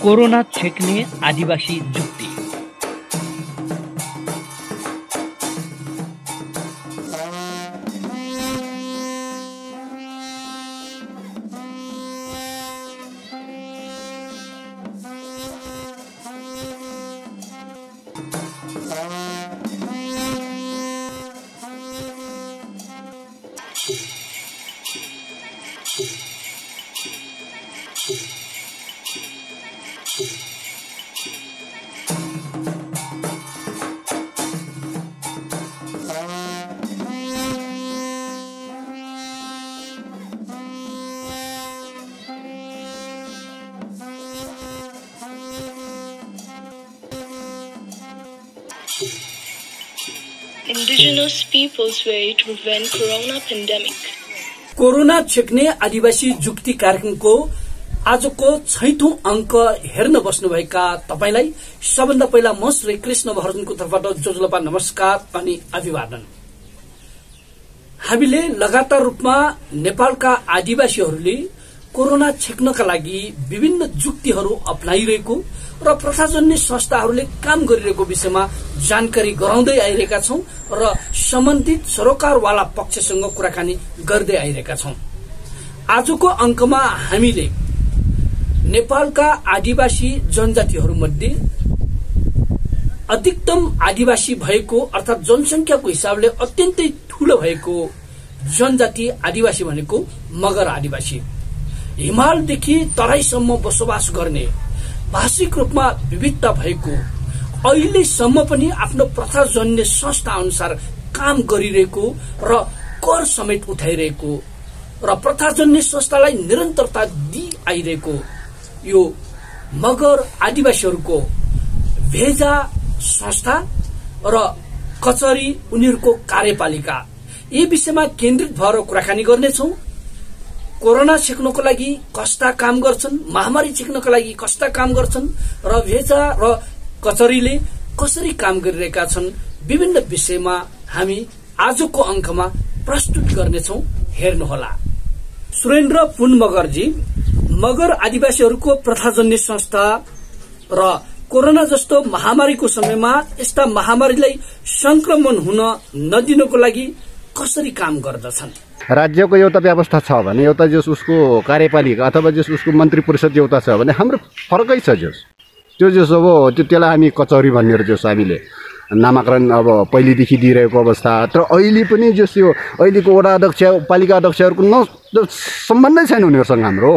Corona छेक्ने आदिवासी जुक्ति। Indigenous peoples way to prevent corona pandemic. Corona छेक्ने आदिवासी जुक्ति कार्यक्रमको आजको 6औं अंक हेर्न बस्नुभएका तपाईलाई सबभन्दा पहिला म श्री कृष्ण महर्जनको तर्फबाट जोजलपा नमस्कार अनि अभिवादन। हामीले लगातार रूपमा नेपालका आदिवासीहरूले कोरोना छेक्नका लागि विभिन्न जुक्तिहरू अपनाइरहेको र प्रशासनले संस्थाहरूले काम गरिरहेको विषयमा जानकारी गराउँदै आइरहेका छौं र सम्बन्धित सरोकारवाला पक्षसँग कुराकानी गर्दै आइरहेका छौं। आजको अंकमा हामीले नेपालका आदिवासी जनजातिहरूमध्ये अधिकतम आदिवासी भएको अर्थात जनसंख्याको हिसाबले अत्यन्तै ठूलो भएको जनजाति आदिवासी भनेको मगर आदिवासी, हिमालदेखि तराईसम्म बसोबास गर्ने, भाषिक रूपमा विविधता भएको, अहिलेसम्म पनि आफ्नो प्रथाजन्य संस्था अनुसार काम गरिरहेको र कर समेत उठाइरहेको र प्रथाजन्य संस्थालाई निरन्तरता दिई आइरहेको यो मगर आदिवासीहरूको भेजा संस्था र कचरी उनीहरूको कार्यपालिका यी विषयमा केन्द्रित भएर कुराकानी गर्नेछौं। कोरोना छेक्नको लागि कस्ता काम गर्छन्, महामारी छेक्नको लागि कस्ता काम गर्छन् र भेजा र कचरीले कसरी काम गरिरहेका छन्, विभिन्न विषयमा हामी आजको अंकमा प्रस्तुत गर्नेछौं। हेर्नुहोला। सुरेन्द्र पुन मगरजी मगर आदिवासीहरूको प्रथाजन्य संस्था र कोरोना जस्तो महामारीको समयमा यस्ता महामारीलाई संक्रमण हुन नदिनको लागि कसरी काम गर्दछन्। राज्यको एउटा व्यवस्था छ भने एउटा जस उसको कार्यपालिका अथवा जस उसको मन्त्री परिषद एउटा छ भने हाम्रो फरकै छ। त्यो जस अब त्यसलाई हामी कचौरी भन्ने जस हामीले नामाकरण अब पहिलेदेखि दिइरहेको अवस्था, तर अहिले पनि जस यो अहिलेको वडा अध्यक्ष पालिका अध्यक्षहरूको सम्बन्धै छैन उनीहरूसँग हाम्रो।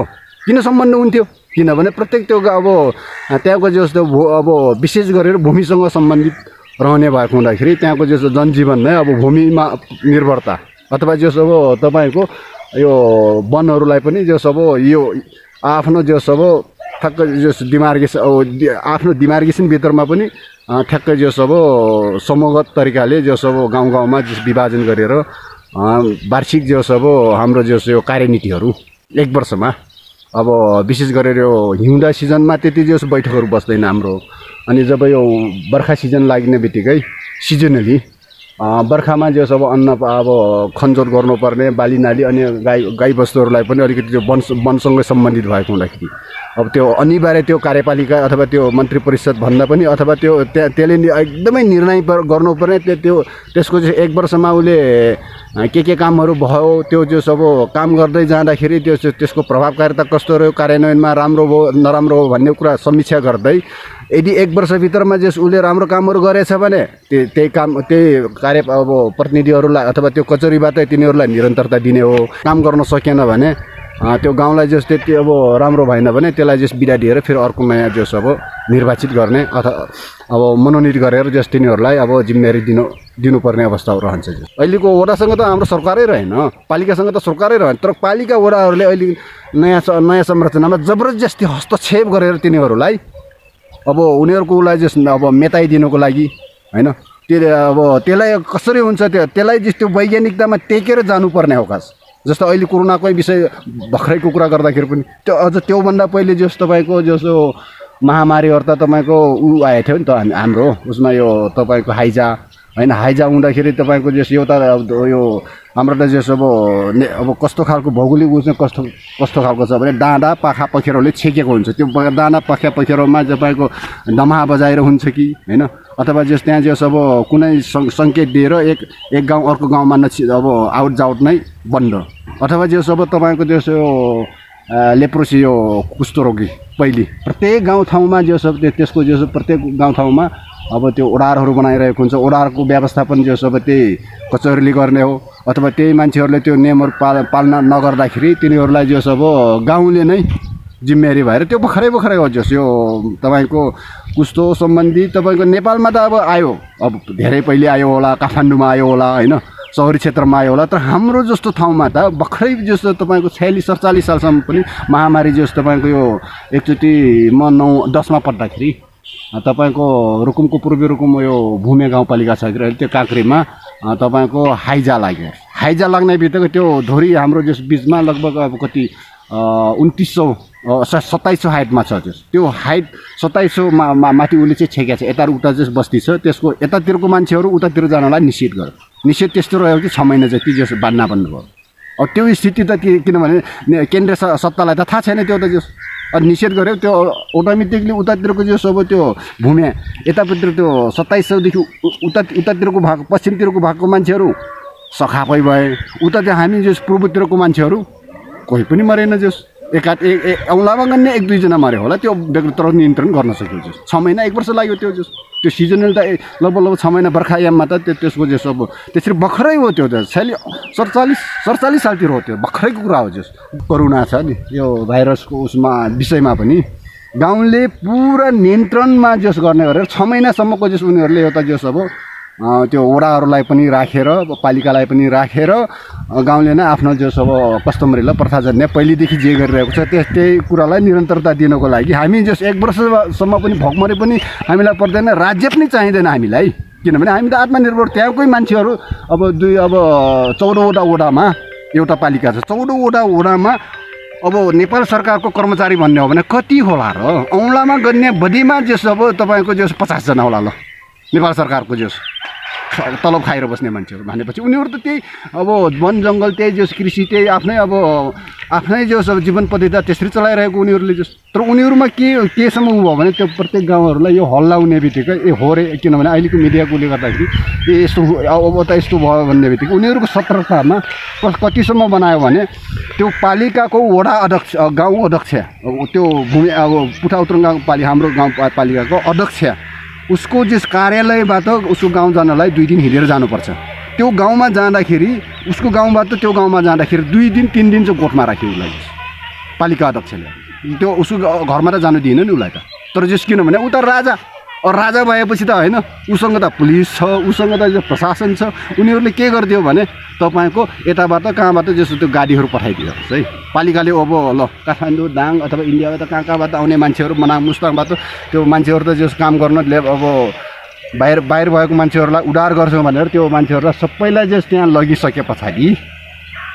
किन सम्बन्ध हुन्थ्यो? किनभने प्रत्येक त्यो अब त्यहाँको जस्तो अब विशेष गरेर भूमिसँग सम्बन्धित रहने भएको हुँदाखेरि त्यहाँको जस्तो जनजीवन नै अब भूमिमा निर्भरता अथवा जस अब तपाईको यो वनहरूलाई पनि जस अब यो आफ्नो जस अब ठक्क जस आफ्नो डिमार्केसन भित्रमा पनि ठ्याक्क जस अब समूहगत तरिकाले जस अब गाउँ-गाउँमा जस विभाजन गरेर वार्षिक जस अब हाम्रो जस यो कार्यनीतिहरू एक वर्षमा अब विशेष गरेर यो हिउँदा सिजनमा त्यति जस बैठकहरू बस्दैन हाम्रो। अनि जब यो बर्खा सिजन लाग्ने बित्तिकै सिजनली बर्खामा जस अब अन्न अब खनजोत गर्नुपर्ने बाली नाली अनि गाई बस्तुहरूलाई पनि अलिकति त्यो वनसँगै सम्बन्धित भएको हुँदाखेरि अब त्यो अनिवार्य त्यो कार्यपालिका अथवा त्यो मन्त्री परिषद भन्दा पनि अथवा त्यो त्यसले एकदमै निर्णय गर्नुपर्ने त्यसको चाहिँ एक वर्षमा उसले के कामहरू भयो त्यो जस अब काम गर्दै जाँदाखेरि त्यसको प्रभावकारिता कस्तो रह्यो, कार्यान्वयनमा राम्रो भयो नराम्रो हो भन्ने कुरा समीक्षा गर्दै यदि एक वर्षभित्रमा जस उसले राम्रो कामहरू गरेछ भने त्यही कार्य अब प्रतिनिधिहरूलाई अथवा त्यो कचरीबाट तिनीहरूलाई निरन्तरता दिने हो। काम गर्न सकेन भने त्यो गाउँलाई जस त्यति अब राम्रो भएन भने त्यसलाई जस बिदा दिएर फेरि अर्को नयाँ जस अब निर्वाचित गर्ने अथवा अब मनोनित गरेर जस तिनीहरूलाई अब जिम्मेवारी दिनुपर्ने अवस्था रहन्छ। अहिलेको वडासँग त हाम्रो सरकारै रहेन, पालिकासँग त सरकारै रहेन, तर पालिका वडाहरूले अहिले नयाँ संरचनामा जबरजस्ती हस्तक्षेप गरेर तिनीहरूलाई अब उनीहरूको उसलाई जस अब मेटाइदिनुको लागि हैन अब त्यसलाई कसरी हुन्छ त्यसलाई जस्तो वैज्ञानिकतामा टेकेर जानुपर्ने हो। खास जस्तो अहिले कोरोनाकै विषय भर्खरैको कुरा गर्दाखेरि पनि त्यो अझ त्योभन्दा पहिले जस तपाईँको जस्तो महामारीहरू त तपाईँको आएको थियो नि त हाम्रो उसमा यो तपाईँको हाइजा होइन हाइजा हुँदाखेरि तपाईँको जस एउटा यो हाम्रो त जस अब कस्तो खालको भौगोलिक उसमा कस्तो खालको छ भने डाँडा पाखा पखेरोले छेकेको हुन्छ त्यो डाँडा पाखा पखेरोमा तपाईँको दमाहा बजाएर हुन्छ कि होइन अथवा जस त्यहाँ जस अब कुनै सङ्केत दिएर एक गाउँ अर्को गाउँमा अब आउट जाउट नै बन्द अथवा जस अब तपाईँको जस लेप्रोसी यो कुष्ठरोगी पहिले प्रत्येक गाउँठाउँमा जस त्यसको जस प्रत्येक गाउँठाउँमा अब त्यो ओडारहरू बनाइरहेको हुन्छ ओडारको व्यवस्थापन जस अब त्यही कचहरीले गर्ने हो अथवा त्यही मान्छेहरूले त्यो नियमहरू पालना नगर्दाखेरि तिनीहरूलाई जस अब गाउँले नै जिम्मेवारी भएर त्यो भर्खरै हो जस यो तपाईँको कुष्ठो सम्बन्धी तपाईँको नेपालमा त अब आयो अब धेरै पहिले आयो होला काठमाडौँमा आयो होला होइन सहरी क्षेत्रमा आयो होला तर हाम्रो जस्तो ठाउँमा त भर्खरै जस्तो तपाईँको 46-47 सालसम्म पनि महामारी जस्तो तपाईँको यो एकचोटि म 9-10मा पढ्दाखेरि तपाईँको रुकुमको पूर्वी रुकुम यो भूमे गाउँपालिका छ कि त्यो काँक्रीमा तपाईँको हाइजा लाग्यो हाइजा लाग्ने बित्तिकै त्यो धोरी हाम्रो जस बिचमा लगभग अब कति 2700 हाइटमा छ त्यो हाइट 2700 माथि उसले चाहिँ छेकेको छ यता उता जस बस्ती छ त्यसको यतातिरको मान्छेहरू उतातिर जानलाई निषेध गर्यो निषेध त्यस्तो रह्यो कि 6 महिना जति जस बान्ना भन्नुभयो अब त्यो स्थिति त किनभने केन्द्रीय सत्तालाई त थाहा छैन त्यो त जस निषेध गर्यो त्यो अटोमेटिकली उतातिरको जस अब त्यो भूमि यतापट्टि त्यो 2700देखि उतातिरको भएको पश्चिमतिरको भएको मान्छेहरू सखापै भए उता चाहिँ हामी जस पूर्वतिरको मान्छेहरू कोही पनि मरेन जस औँलामा गन्ने 1-2 जना मऱ्यो होला त्यो व्यक्तित्व नियन्त्रण गर्न सक्यो जस 6 महिना 1 वर्ष लाग्यो त्यो जस त्यो सिजनल त लगभग 6 महिना बर्खायाममा त त्यसको जस अब त्यसरी भर्खरै हो त्यो त 47 सालतिर हो त्यो भर्खरैको कुरा हो जस कोरोना छ नि यो भाइरसको उसमा विषयमा पनि गाउँले पुरा नियन्त्रणमा जस गर्ने गरेर 6 महिनासम्मको जस उनीहरूले एउटा जस अब त्यो वडाहरूलाई पनि राखेर पालिकालाई पनि राखेर गाउँले नै आफ्नो जस अब कस्टमरीलाई प्रथाजन्य पहिलेदेखि जे गरिरहेको छ त्यही कुरालाई निरन्तरता दिनको लागि हामी जस 1 वर्षसम्म पनि भोकमरे पनि हामीलाई पर्दैन राज्य पनि चाहिँदैन हामीलाई किनभने हामी त आत्मनिर्भर त्यहाँकै मान्छेहरू अब 14वटा वडामा एउटा पालिका छ 14वटा वडामा अब नेपाल सरकारको कर्मचारी भन्ने हो भने कति होला र औँलामा गन्ने बदीमा जस अब तपाईँको जस 50 जना होला ल नेपाल सरकारको जस तलब खाएर बस्ने मान्छेहरू भनेपछि उनीहरू त त्यही अब वन जङ्गल त्यही जस कृषि त्यही आफ्नै जस अब जीवन पद्धति त्यसरी चलाइरहेको उनीहरूले जस तर उनीहरूमा केसम्म उ भयो भने त्यो प्रत्येक गाउँहरूलाई यो हल्लाउने बित्तिकै हो रे किनभने अहिलेको मिडियाकोले गर्दाखेरि यस्तो अब त यस्तो भयो भन्ने बित्तिकै उनीहरूको सतर्कतामा कतिसम्म बनायो भने त्यो पालिकाको वडा अध्यक्ष गाउँ अध्यक्ष त्यो भूमि अब पुठाउत्रङ गाउँपालिका हाम्रो गाउँपालिकाको अध्यक्ष उसको जस कार्यालयबाट उसको गाउँ जानलाई 2 दिन हिँडेर जानुपर्छ त्यो गाउँमा जाँदाखेरि उसको गाउँबाट त्यो गाउँमा जाँदाखेरि 2 दिन 3 दिन चाहिँ गोठमा राख्यो उसलाई पालिका अध्यक्षले त्यो उसको घरमा त जानु दिएन नि उसलाई त तर जस किनभने उता राजा भएपछि त होइन उसँग त पुलिस छ उसँग त जो प्रशासन छ उनीहरूले के गरिदियो भने तपाईँको यताबाट कहाँबाट जस्तो त्यो गाडीहरू पठाइदियो है पालिकाले अब ल काठमाडौँ दाङ अथवा इन्डियाबाट कहाँबाट आउने मान्छेहरू मनाङ मुस्ताङबाट त्यो मान्छेहरू त जस काम गर्न अब बाहिर भएको मान्छेहरूलाई उडार गर्छौँ भनेर त्यो मान्छेहरूलाई सबैलाई जस त्यहाँ लगिसके पछाडि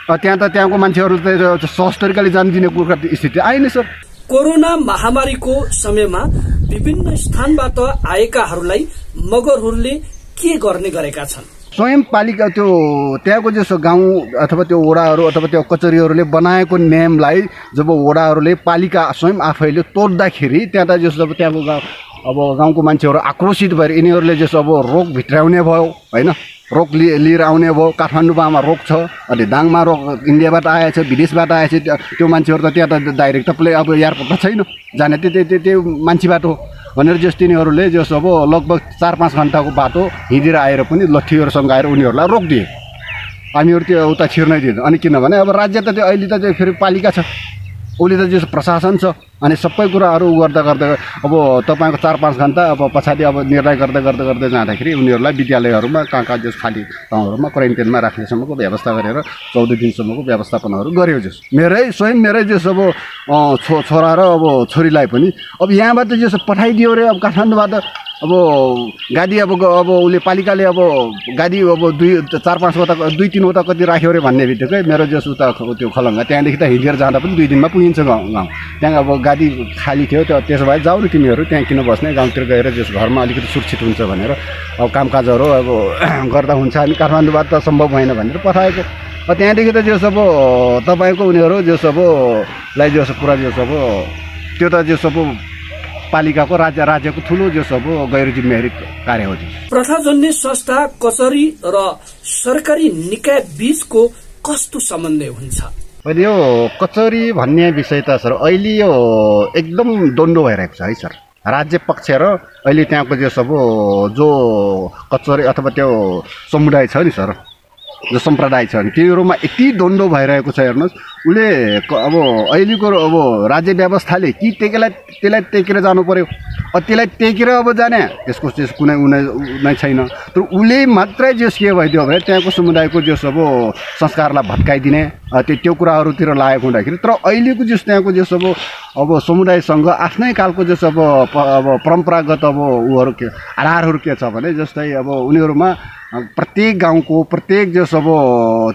त्यहाँ त त्यहाँको मान्छेहरू त सहज तरिकाले जान दिने स्थिति आएन सर कोरोना महामारीको समयमा विभिन्न स्थानबाट आएकाहरूलाई मगरहरूले के गर्ने गरेका छन् स्वयं पालिका त्यो त्यहाँको जस्तो गाउँ अथवा त्यो वडाहरू अथवा त्यो कचहरीहरूले बनाएको नियमलाई जब वडाहरूले पालिका स्वयं आफैले तोड्दाखेरि त्यहाँ त जस्तो अब त्यहाँको अब गाउँको मान्छेहरू आक्रोशित भएर यिनीहरूले जस्तो अब रोग भित्राउने भयो होइन रोग लिएर आउने भयो काठमाडौँमा रोग छ अनि दाङमा रोग इन्डियाबाट आएछ विदेशबाट आएछ त्यो मान्छेहरू त त्यहाँ त डाइरेक्ट त अब एयरपोर्ट त छैन जाने त्यो मान्छे बाटो भनेर जस तिनीहरूले जस अब लगभग 4-5 घन्टाको बाटो हिँडेर आएर पनि लट्ठीहरूसँग आएर उनीहरूलाई रोकिदिए हामीहरू त्यो उता छिर्नै दिँदैन अनि किनभने अब राज्य त त्यो अहिले त फेरि पालिका छ उसले त जस्तो प्रशासन छ अनि सबै कुराहरू गर्दा अब तपाईँको 4-5 घन्टा अब पछाडि अब निर्णय गर्दै जाँदाखेरि उनीहरूलाई विद्यालयहरूमा कहाँ जस खाली ठाउँहरूमा क्वारेन्टाइनमा राख्नेसम्मको व्यवस्था गरेर 14 दिनसम्मको व्यवस्थापनहरू गर्यो जस स्वयं मेरै जस अब छोरा र अब छोरीलाई पनि अब यहाँबाट जस पठाइदियो रे अब काठमाडौँबाट अब गाडी अब उसले पालिकाले अब गाडी अब 4-5वटा 2-3वटा कति राख्यो अरे भन्ने बित्तिकै मेरो जस उता त्यो खलङ्गा त्यहाँदेखि त हिँडेर जाँदा पनि 2 दिनमा पुगिन्छ गाउँ। त्यहाँ अब गाडी खाली थियो त्यसो भए जाऊ न तिमीहरू त्यहाँ किन बस्ने, गाउँतिर गएर जस घरमा अलिकति सुरक्षित हुन्छ भनेर अब कामकाजहरू अब गर्दा हुन्छ अनि काठमाडौँबाट त सम्भव भएन भनेर पठाएको। त्यहाँदेखि त जस अब तपाईँको उनीहरू जस अब लाई जस पुरा जस अब त्यो त जस अब पालिकाको राज्यको ठुलो जस अब गैर जिम्मेवारी कार्य हो। प्रथाजन्य संस्था कचहरी र सरकारी निकाय बीचको कस्तो समन्वय हुन्छ? अहिले यो कचहरी भन्ने विषय त सर अहिले यो एकदम द्वन्द्व भइरहेको छ है सर। राज्य पक्ष र अहिले त्यहाँको जस अब जो कचहरी अथवा त्यो समुदाय छ नि सर, जो सम्प्रदाय छ नि तिनीहरूमा यति द्वन्द्व भइरहेको छ। हेर्नुहोस् उसले अब अहिलेको अब राज्य व्यवस्थाले कि त्यसलाई टेकेर जानु पर्यो, त्यसलाई टेकेर अब जाने त्यसको कुनै नै छैन। तर उसले मात्रै जस के भइदियो भने त्यहाँको समुदायको जस अब संस्कारलाई भत्काइदिने त्यो कुराहरूतिर लागेको हुँदाखेरि। तर अहिलेको जस त्यहाँको जस अब समुदायसँग आफ्नै खालको जस अब परम्परागत अब उहरू के आधारहरू के छ भने जस्तै अब उनीहरूमा प्रत्येक गाउँको प्रत्येक जस अब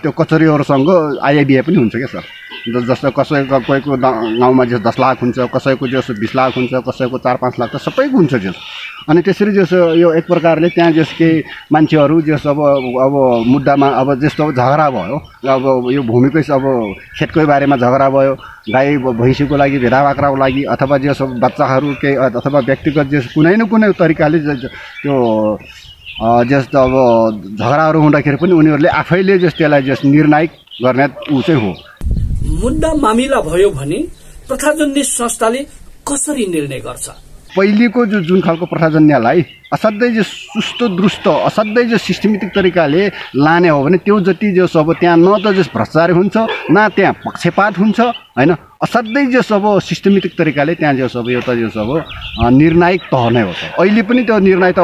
त्यो कचहरीहरूसँग आइबिए पनि हुन्छ क्या सर। जस्तो कसैको कोहीको गाउँमा जस 10 लाख हुन्छ, कसैको जस 20 लाख हुन्छ, कसैको 4-5 लाख त सबैको हुन्छ जस। अनि त्यसरी जस यो एक प्रकारले त्यहाँ जस के मान्छेहरू जस अब मुद्दामा अब जस्तो झगडा भयो, अब यो भूमिकै अब खेतकै बारेमा झगडा भयो, गाई भैँसीको लागि भेडा बाख्राको लागि अथवा जस बच्चाहरू के अथवा व्यक्तिगत जस कुनै न कुनै तरिकाले त्यो जस्तो अब झगडाहरू हुँदाखेरि पनि उनीहरूले आफैले जस त्यसलाई जस निर्णायक गर्ने ऊ चाहिँ हो। मुद्दा मामिला भयो भने प्रथाजन्य संस्थाले कसरी निर्णय गर्छ? पहिलेको जुन खालको प्रथाजन्यलाई असाध्यै जो सुस्त दुरुस्त असाध्यै जो सिस्टमेटिक तरिकाले लाने हो भने त्यो जति जस अब त्यहाँ न त जस भ्रष्टाचार हुन्छ न त्यहाँ पक्षपात हुन्छ हैन। असाध्यै जस अब सिस्टमेटिक तरिकाले त्यहाँ जस अब एउटा जस अब निर्णायक तह नै हो। अहिले पनि त्यो निर्णय त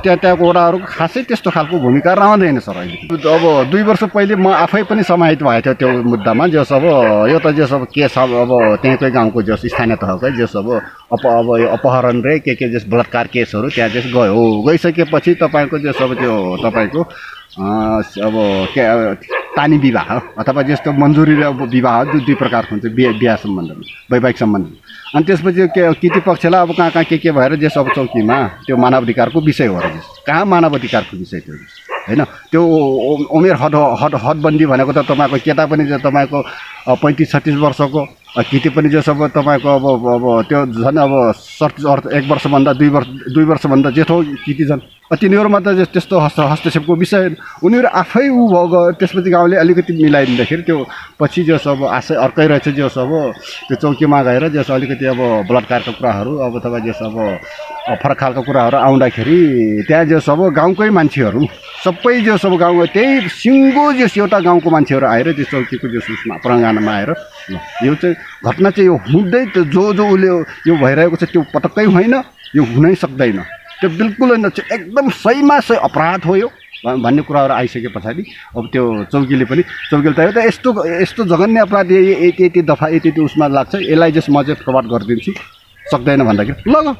त्यहाँको वडाहरूको खासै त्यस्तो खालको भूमिका रहँदैन सर। अहिले अब 2 वर्ष पहिले म आफै पनि समाहित भएको थियो त्यो मुद्दामा जस अब यो त जस अब केस अब त्यहाँकै गाउँको जस स्थानीय तहकै जस अब अपहरण रे के जस बलात्कार केसहरू त्यहाँ जस गइसकेपछि तपाईँको जस अब त्यो तपाईँको अब तानी विवाह अथवा जस्तो मन्जुरी र विवाह 2 प्रकारको हुन्छ बिहा सम्बन्धमा वैवाहिक सम्बन्ध। अनि त्यसपछि केटी पक्षलाई अब कहाँ के भएर जस अब चौकीमा त्यो मानवाधिकारको विषय हो र जस कहाँ मानवाधिकारको विषय थियो हैन। त्यो उमेर हदबन्दी भनेको त तपाईँको केटा पनि तपाईँको 35-36 वर्षको, केटी पनि जस अब तपाईँको अब त्यो झन् अब 1 वर्षभन्दा 2 वर्षभन्दा जेठो केटी झन् तिनीहरूमा त त्यस्तो हस्तक्षेपको विषय उनीहरू आफै ऊ भयो। त्यसपछि गाउँले अलिकति मिलाइदिँदाखेरि त्यो पछि जस अब आशय अर्कै रहेछ जस अब त्यो चौकीमा गएर जस अलिकति अब बलात्कारका कुराहरू अब अथवा जस अब फरक खालको कुराहरू आउँदाखेरि त्यहाँ जस अब गाउँकै मान्छेहरू सबै जस अब गाउँ त्यही सिङ्गो जस एउटा गाउँको मान्छेहरू आएर त्यो चौकीको जस उसमा प्राङ्गणमा आएर यो चाहिँ घटना चाहिँ यो हुँदै जो उसले यो भइरहेको छ त्यो पटक्कै होइन, यो हुनै सक्दैन, त्यो बिल्कुल होइन, एकदम सहीमा सही अपराध हो यो भन्ने कुराहरू आइसके पछाडि अब त्यो चौकीले त यो त यस्तो जघन्य अपराध यति दफा यति उसमा लाग्छ, यसलाई जस म चाहिँ कभर गरिदिन्छु सक्दैन भन्दाखेरि ल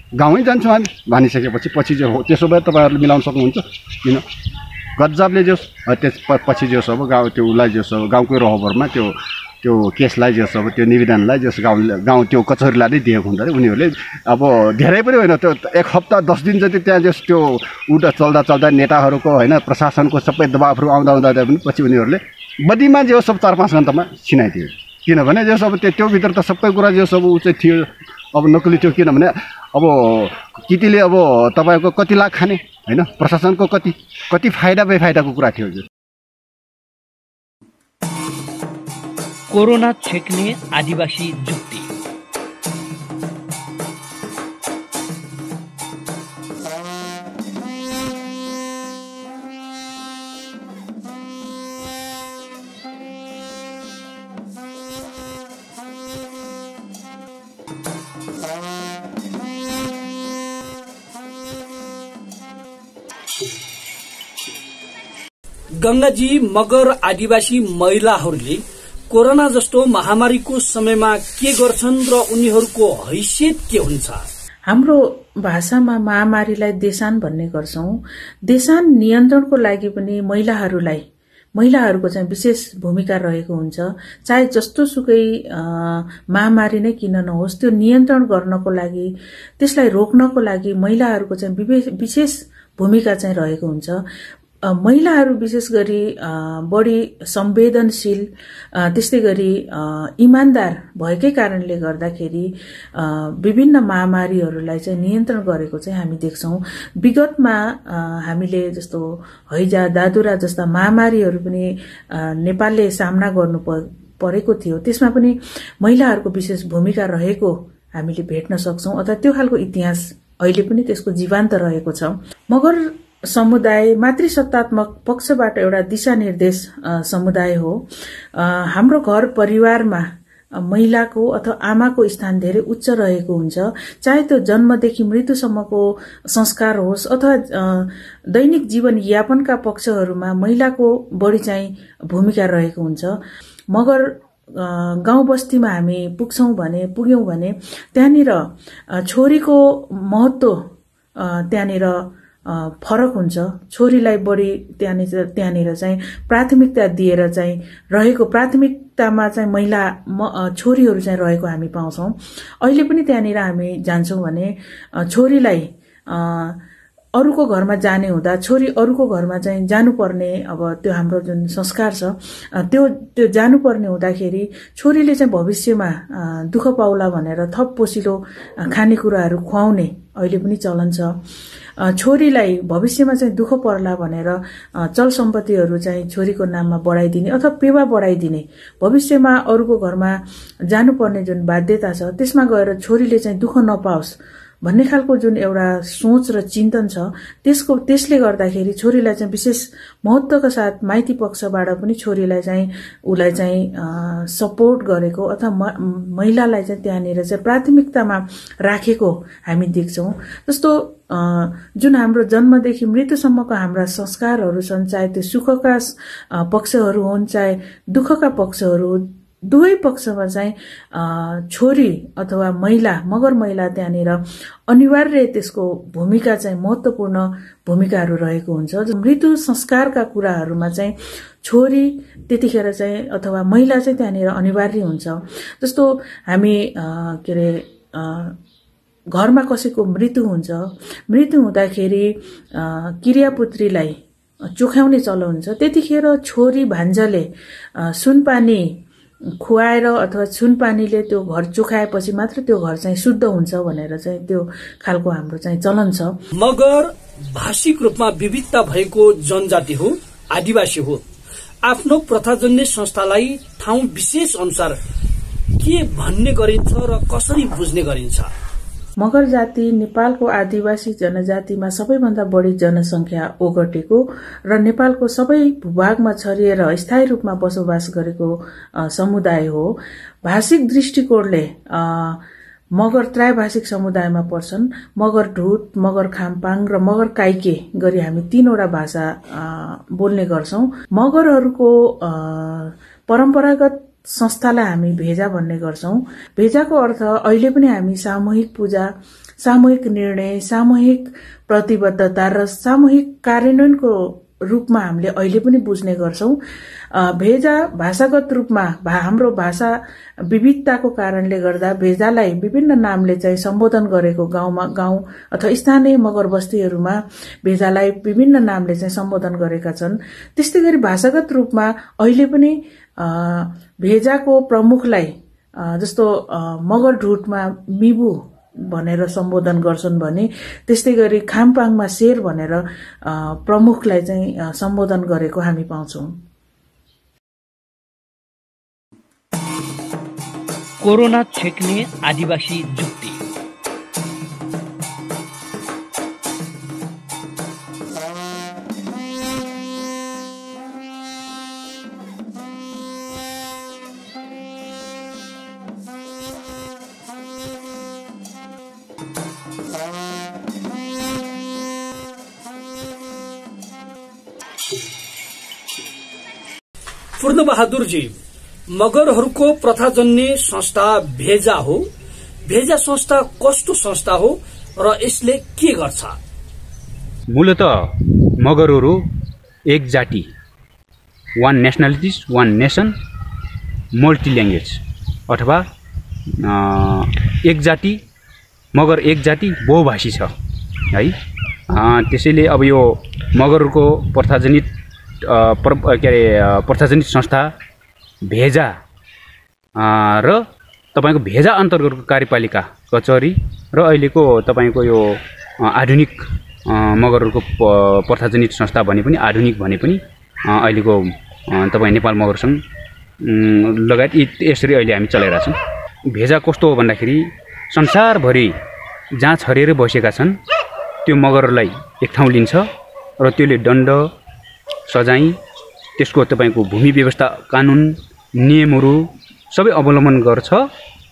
गाउँै जान्छौँ हामी भनिसकेपछि पछि जो हो त्यसो भए तपाईँहरूले मिलाउन सक्नुहुन्छ किन गजबले जस त्यसपछि जस अब गाउँ त्यो उसलाई जस अब गाउँकै रहबरमा त्यो केसलाई जस अब त्यो निवेदनलाई जस गाउँ त्यो कचहरीलाई नै दिएको हुँदाखेरि उनीहरूले अब धेरै पनि होइन त्यो 1 हप्ता 10 दिन जति त्यहाँ जस त्यो उता चल्दा नेताहरूको होइन प्रशासनको सबै दबाबहरू आउँदा पनि पछि उनीहरूले बदीमा जो सब 4-5 घन्टामा छिनाइदियो। किनभने जस अब त्योभित्र त सबै कुरा जस अब ऊ चाहिँ थियो अब नक्कली थियो। किनभने अब केटीले अब तपाईँको कति लाख खाने होइन, प्रशासनको कति फाइदा बेफाइदाको कुरा थियो। कोरोना छेक्ने आदिवासी जुक्ति। गंगाजी मगर आदिवासी महिलाहरूले कोरोना जस्तो महामारीको समयमा के गर्छन् र उनीहरूको हैसियत के हुन्छ? हाम्रो भाषामा महामारीलाई देशान भन्ने गर्छौं। देशान नियन्त्रणको लागि पनि महिलाहरूको चाहिँ विशेष भूमिका रहेको हुन्छ। चाहे जस्तो सुकै महामारी नै किन नहोस्, त्यो नियन्त्रण गर्नको लागि, त्यसलाई रोक्नको लागि महिलाहरूको चाहिँ विशेष भूमिका चाहिँ रहेको हुन्छ। महिलाहरू विशेष गरी बढी संवेदनशील, त्यस्तै गरी इमानदार भएकै कारणले गर्दाखेरि विभिन्न महामारीहरूलाई चाहिँ नियन्त्रण गरेको चाहिँ हामी देख्छौं। विगतमा हामीले जस्तो हैजा, दादुरा जस्ता महामारीहरू पनि नेपालले सामना गर्नु परेको थियो। त्यसमा पनि महिलाहरूको विशेष भूमिका रहेको हामीले भेट्न सक्छौं, अथवा त्यो खालको इतिहास अहिले पनि त्यसको जीवान्त रहेको छ। मगर समुदाय मातृसत्तात्मक पक्षबाट एउटा दिशानिर्देश समुदाय हो। हाम्रो घर परिवारमा महिलाको अथवा आमाको स्थान धेरै उच्च रहेको हुन्छ। चाहे त्यो जन्मदेखि मृत्युसम्मको संस्कार होस् अथवा दैनिक जीवन यापनका पक्षहरूमा महिलाको बढी चाहिँ भूमिका रहेको हुन्छ। मगर गाउँ बस्तीमा हामी पुग्यौं भने त्यहाँनिर छोरीको महत्व त्यहाँनिर फरक हुन्छ। छोरीलाई बढी त्यहाँनिर चाहिँ प्राथमिकता दिएर चाहिँ रहेको, प्राथमिकतामा चाहिँ छोरीहरू चाहिँ रहेको हामी पाउँछौं। अहिले पनि त्यहाँनिर हामी जान्छौं भने छोरीलाई अरूको घरमा जाने हुँदा छोरी अरूको घरमा चाहिँ जानुपर्ने, अब त्यो हाम्रो जुन संस्कार छ त्यो जानुपर्ने हुँदाखेरि छोरीले चाहिँ भविष्यमा दुःख पाउला भनेर थप पोसिलो खानेकुराहरू खुवाउने अहिले पनि चलन छ। छोरीलाई भविष्यमा चाहिँ दुःख पर्ला भनेर चल सम्पत्तिहरू चाहिँ छोरीको नाममा बढाइदिने अथवा पेवा बढाइदिने, भविष्यमा अरूको घरमा जानुपर्ने जुन बाध्यता छ त्यसमा गएर छोरीले चाहिँ दुःख नपाओस् भन्ने खालको जुन एउटा सोच र चिन्तन छ, त्यसले गर्दाखेरि छोरीलाई चाहिँ विशेष महत्वका साथ माइती पक्षबाट पनि छोरीलाई चाहिँ उलाई चाहिँ सपोर्ट गरेको अथवा महिलालाई चाहिँ त्यहाँनिर चाहिँ प्राथमिकतामा राखेको हामी देख्छौं। जस्तो जुन हाम्रो जन्मदेखि मृत्युसम्मको हाम्रा संस्कारहरू छन्, चाहे त्यो सुखका पक्षहरू हुन् चाहे दुःखका पक्षहरू, दुवै पक्षमा चाहिँ छोरी अथवा मगर महिला त्यहाँनिर अनिवार्य त्यसको भूमिका चाहिँ महत्वपूर्ण भूमिकाहरू रहेको हुन्छ। मृत्यु संस्कारका कुराहरूमा चाहिँ छोरी त्यतिखेर चाहिँ अथवा महिला चाहिँ त्यहाँनिर अनिवार्य हुन्छ। जस्तो हामी घरमा कसैको मृत्यु हुन्छ, मृत्यु हुँदाखेरि किरियापुत्रीलाई चोख्याउने चलन हुन्छ। त्यतिखेर छोरी भान्जाले सुनपानी खुवाएर अथवा सुनपानीले त्यो घर चोखाएपछि मात्र त्यो घर चाहिँ शुद्ध हुन्छ भनेर चाहिँ त्यो खालको हाम्रो चाहिँ चलन छ। मगर भाषिक रूपमा विविधता भएको जनजाति हो, आदिवासी हो। आफ्नो प्रथाजन्य संस्थालाई ठाउँ विशेष अनुसार के भन्ने गरिन्छ र कसरी बुझ्ने गरिन्छ? मगर जाति नेपालको आदिवासी जनजातिमा सबैभन्दा बढी जनसंख्या ओगटेको र नेपालको सबै भूभागमा छरिएर स्थायी रूपमा बसोबास गरेको समुदाय हो। भाषिक दृष्टिकोणले मगर त्रायभाषिक समुदायमा पर्छन्। मगर ढुट, मगर खाम्पाङ र मगर काइके गरी हामी तीनवटा भाषा बोल्ने गर्छौं। मगरहरूको परम्परागत संस्थालाई हामी भेजा भन्ने गर्छौं। भेजाको अर्थ अहिले पनि हामी सामूहिक पूजा, सामूहिक निर्णय, सामूहिक प्रतिबद्धता र सामूहिक कार्यान्वयनको रूपमा हामीले अहिले पनि बुझ्ने गर्छौं। भेजा भाषागत रूपमा हाम्रो भाषा विविधताको कारणले गर्दा भेजालाई विभिन्न नामले चाहिँ सम्बोधन गरेको गाउँ अथवा स्थानीय मगर बस्तीहरूमा भेजालाई विभिन्न नामले चाहिँ सम्बोधन गरेका छन्। त्यस्तै गरी भाषागत रूपमा अहिले पनि भेजाको प्रमुखलाई जस्तो मगर ढुटमा मिबु भनेर सम्बोधन गर्छन् भने त्यस्तै गरी खाम्पाङमा शेर भनेर प्रमुखलाई चाहिँ सम्बोधन गरेको हामी पाउँछौं। कोरोना छेक्ने आदिवासी जुक्ति। पूर्ण बहादुरजी, मगरहरूको प्रथाजन्य संस्था भेजा हो। भेजा संस्था कस्तो संस्था हो र यसले के गर्छ? मूलत मगरहरू एक जाति, one nationalities one nation multi language, अथवा एक जाति मगर एक जाति बहुभाषी छ है। त्यसैले अब यो मगरहरूको प्रथाजनित संस्था भेजा र तपाईको भेजा अन्तर्गतको कार्यपालिका कचहरी र अहिलेको तपाईको यो आधुनिक मगरहरूको प्रथाजनित संस्था भने पनि आधुनिक भने पनि अहिलेको तपाईँ नेपाल मगर सङ्घ लगायत यसरी अहिले हामी चलाइरहेका छौँ। भेजा कस्तो हो भन्दाखेरि संसारभरि जहाँ छरिएर बसेका छन् त्यो मगरलाई एक ठाउँ लिन्छ र त्यसले दण्ड सजाय त्यसको तपाईको भूमि व्यवस्था कानुन नियमहरू सबै अवलम्बन गर्छ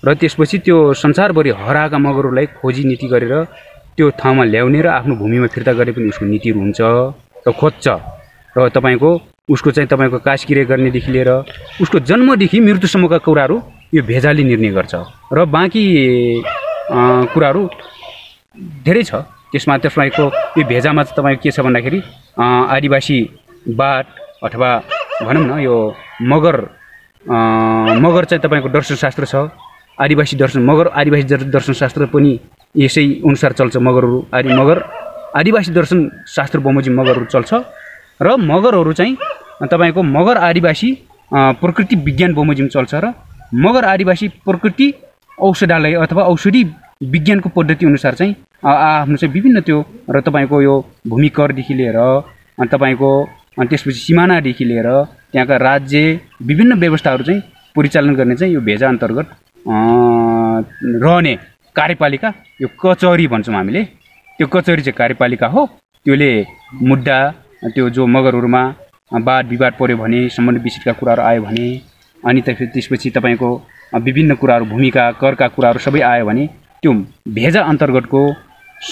र त्यसपछि त्यो संसारभरि हराएका मगरहरूलाई खोजी नीति गरेर त्यो ठाउँमा ल्याउने र आफ्नो भूमिमा फिर्ता गरे पनि उसको नीतिहरू हुन्छ र खोज्छ र तपाईको उसको चाहिँ तपाईको कास्किरे गर्नेदेखि लिएर उसको जन्मदेखि मृत्युसम्मका कुराहरू यो भेजाले निर्णय गर्छ र बाँकी कुराहरू धेरै छ। त्यसमा तपाईँको यो भेजामा चाहिँ तपाईँको के छ भन्दाखेरि आदिवासीवाद अथवा भनौँ न यो मगर चाहिँ तपाईँको दर्शनशास्त्र छ, आदिवासी दर्शनशास्त्र पनि यसै अनुसार चल्छ। मगरहरू आदिवासी दर्शनशास्त्र बमोजिम मगरहरू चल्छ र मगरहरू चाहिँ तपाईँको मगर आदिवासी प्रकृति विज्ञान बमोजिम चल्छ र मगर आदिवासी प्रकृति औषधालय अथवा औषधि विज्ञानको पद्धति अनुसार चाहिँ आफ्नो चाहिँ विभिन्न त्यो र तपाईँको यो भूमि करदेखि लिएर तपाईँको त्यसपछि सिमानादेखि लिएर त्यहाँका राज्य विभिन्न व्यवस्थाहरू चाहिँ परिचालन गर्ने चाहिँ यो भेजा अन्तर्गत रहने कार्यपालिका यो कचहरी भन्छौँ हामीले। त्यो कचहरी चाहिँ कार्यपालिका हो। त्यसले मुद्दा त्यो जो मगरहरूमा वाद विवाद पर्यो भने सम्बन्ध विषयका कुराहरू आयो भने अनि त्यसपछि तपाईँको विभिन्न कुराहरू भूमिका करका कुराहरू सबै आयो भने त्यो भेजा अन्तर्गतको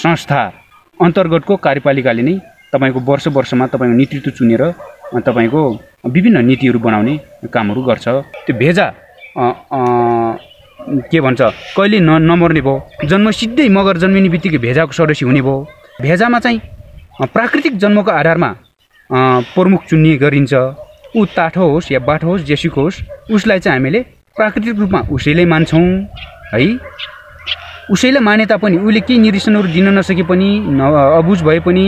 संस्था अन्तर्गतको कार्यपालिकाले नै तपाईँको वर्षमा तपाईँको नेतृत्व चुनेर तपाईँको विभिन्न नीतिहरू बनाउने कामहरू गर्छ। त्यो भेजा के भन्छ कहिले नमर्ने भयो, जन्म सिधै मगर जन्मिने बित्तिकै भेजाको सदस्य हुने भयो। भेजामा चाहिँ प्राकृतिक जन्मको आधारमा प्रमुख चुन्ने गरिन्छ। ऊ ताठो होस् या बाठो होस् जेसुको होस् उसलाई चाहिँ हामीले प्राकृतिक रूपमा उसैलाई मान्छौँ है। उसैलाई माने तापनि उसले केही निर्देशनहरू दिन नसके पनि अबुझ भए पनि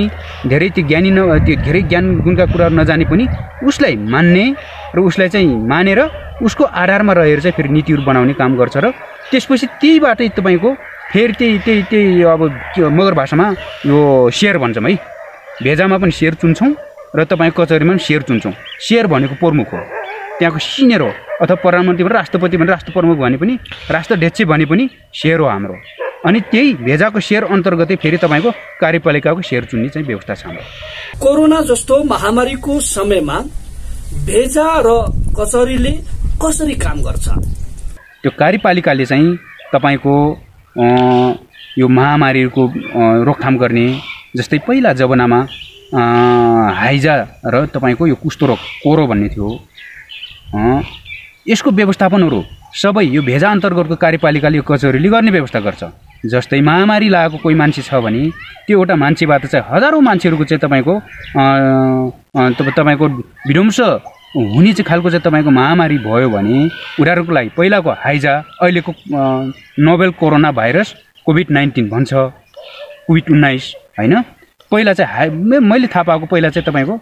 धेरै त्यो धेरै ज्ञान गुणका कुराहरू नजाने पनि उसलाई मान्ने र उसलाई चाहिँ मानेर उसको आधारमा रहेर चाहिँ फेरि नीतिहरू बनाउने काम गर्छ र त्यसपछि त्यहीबाटै तपाईँको फेरि त्यही अब मगर भाषामा यो सेयर भन्छौँ है। भेजामा पनि सेयर चुन्छौँ र तपाईँको कचहरीमा पनि सेयर चुन्छौँ। सेयर भनेको प्रमुख हो, त्यहाँको सिनियर हो, अथवा प्रधानमन्त्री भने राष्ट्रपति भने राष्ट्र प्रमुख भने पनि राष्ट्राध्यक्ष भने पनि सेयर हो हाम्रो। अनि त्यही भेजाको सेयर अन्तर्गतै फेरि तपाईँको कार्यपालिकाको सेयर चुन्ने चाहिँ व्यवस्था छ हाम्रो। कोरोना जस्तो महामारीको समयमा भेजा र कचहरीले कसरी काम गर्छ? त्यो कार्यपालिकाले चाहिँ तपाईँको यो महामारीको रोकथाम गर्ने, जस्तै पहिला जमानामा हाइजा र तपाईँको यो कुष्ठरोग कोरो भन्ने थियो, यसको व्यवस्थापनहरू सबै यो भेजा अन्तर्गतको कार्यपालिकाले यो कचहरीले गर्ने व्यवस्था गर्छ। जस्तै महामारी लागेको कोही मान्छे छ भने त्यो एउटा मान्छेबाट चाहिँ हजारौँ मान्छेहरूको चाहिँ तपाईँको विध्वंस हुने चाहिँ खालको चाहिँ तपाईँको महामारी भयो भने उनीहरूको लागि पहिलाको हाइजा अहिलेको नोभेल कोरोना भाइरस कोभिड-19 भन्छ, कोभिड-19 होइन। पहिला चाहिँ मैले थाहा पाएको पहिला चाहिँ तपाईँको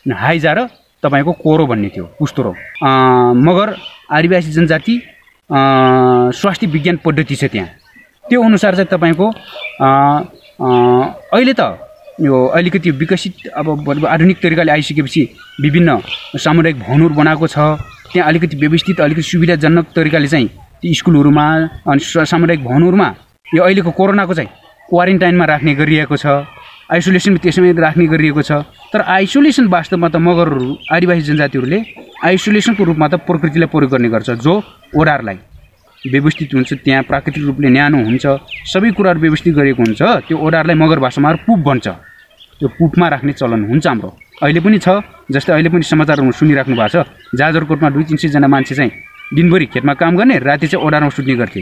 हाइजा र तपाईँको कोरो भन्ने थियो कुष्ठरोग। मगर आदिवासी जनजाति स्वास्थ्य विज्ञान पद्धति छ त्यहाँ, त्यो अनुसार चाहिँ तपाईँको अहिले त यो अलिकति विकसित अब आधुनिक तरिकाले आइसकेपछि विभिन्न सामुदायिक भवनहरू बनाएको छ। त्यहाँ अलिकति व्यवस्थित अलिकति सुविधाजनक तरिकाले चाहिँ ती स्कुलहरूमा अनि सामुदायिक भवनहरूमा यो अहिलेको कोरोनाको चाहिँ क्वारेन्टाइनमा राख्ने गरिएको छ, आइसोलेसन त्यसमै राख्ने गरिएको छ। तर आइसोलेसन वास्तवमा त मगरहरू आदिवासी जनजातिहरूले आइसोलेसनको रूपमा त प्रकृतिलाई प्रयोग गर्ने गर्छ, जो ओडारलाई व्यवस्थित हुन्छ, त्यहाँ प्राकृतिक रूपले न्यानो हुन्छ, सबै कुराहरू व्यवस्थित गरिएको हुन्छ। त्यो ओडारलाई मगर भाषामा पुप भन्छ, त्यो पुपमा राख्ने चलन हुन्छ हाम्रो अहिले पनि छ। जस्तै अहिले पनि समाचारमा सुनिराख्नु भएको छ, जाजरकोटमा 200-300 जना मान्छे चाहिँ दिनभरि खेतमा काम गर्ने, राति चाहिँ ओडारमा सुत्ने गर्थे।